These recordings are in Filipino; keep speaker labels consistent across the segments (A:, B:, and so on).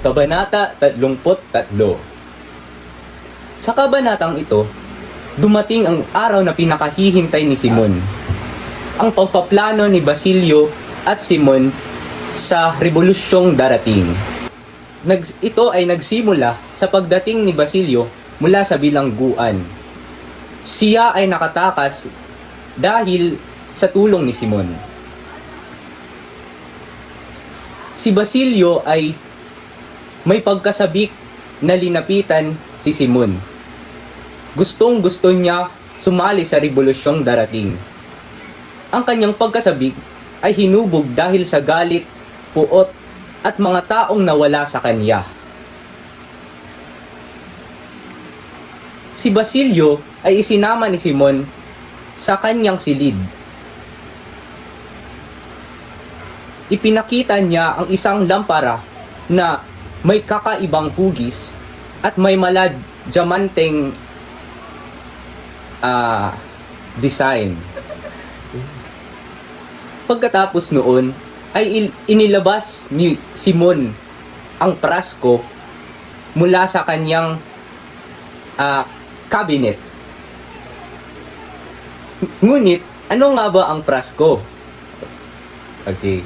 A: Kabanata 33. Sa kabanatang ito, dumating ang araw na pinakahihintay ni Simon. Ang pagpaplano ni Basilio at Simon sa rebolusyong darating. Ito ay nagsimula sa pagdating ni Basilio mula sa bilangguan. Siya ay nakatakas dahil sa tulong ni Simon. Si Basilio ay may pagkasabik na linapitan si Simon. Gustong-gusto niya sumali sa rebolusyong darating. Ang kanyang pagkasabik ay hinubog dahil sa galit, puot, at mga taong nawala sa kanya. Si Basilio ay isinama ni Simon sa kanyang silid. Ipinakita niya ang isang lampara na may kakaibang hugis at may diamanteng design. Pagkatapos noon, ay inilabas ni Simon ang prasko mula sa kanyang cabinet. Ngunit, ano nga ba ang prasko? Okay.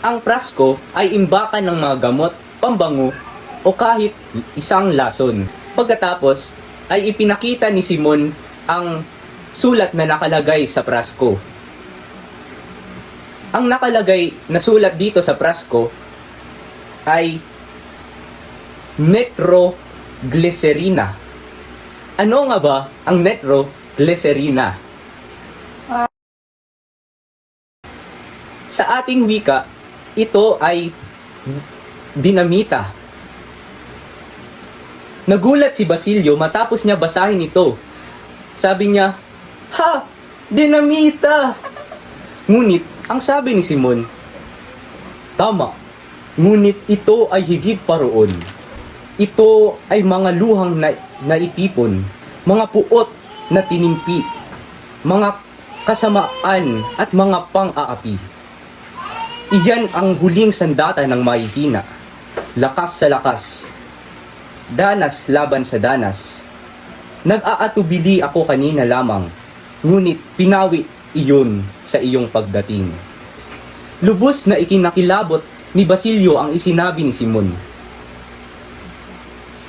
A: Ang prasko ay imbakan ng mga gamot, pambango, o kahit isang lason. Pagkatapos, ay ipinakita ni Simon ang sulat na nakalagay sa prasko. Ang nakalagay na sulat dito sa prasko ay nitroglycerina. Ano nga ba ang nitroglycerina? Sa ating wika, ito ay dinamita. Nagulat si Basilio matapos niya basahin ito. Sabi niya, "Ha! Dinamita!" Ngunit, ang sabi ni Simon, "Tama, ngunit ito ay higit pa roon. Ito ay mga luhang naitipon, mga puot na tinimpi, mga kasamaan at mga pang-aapi. Iyan ang huling sandata ng mahihina, lakas sa lakas, danas laban sa danas. Nag-aatubili ako kanina lamang, ngunit pinawi iyon sa iyong pagdating." Lubos na ikinakilabot ni Basilio ang isinabi ni Simon.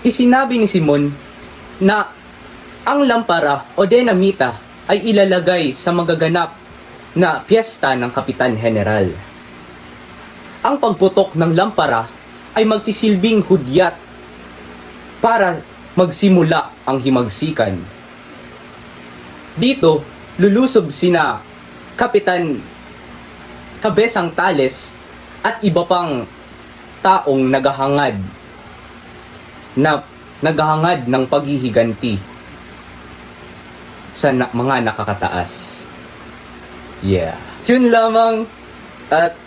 A: Isinabi ni Simon na ang lampara o dinamita ay ilalagay sa magaganap na piyesta ng Kapitan General. Ang pagputok ng lampara ay magsisilbing hudyat para magsimula ang himagsikan. Dito, lulusob sina Kapitan Cabezang Tales at iba pang taong naghahangad ng paghihiganti sa mga nakakataas. Yeah. Yun lamang, at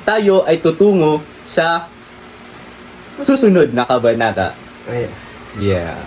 A: tayo ay tutungo sa susunod na kabanata. Yeah.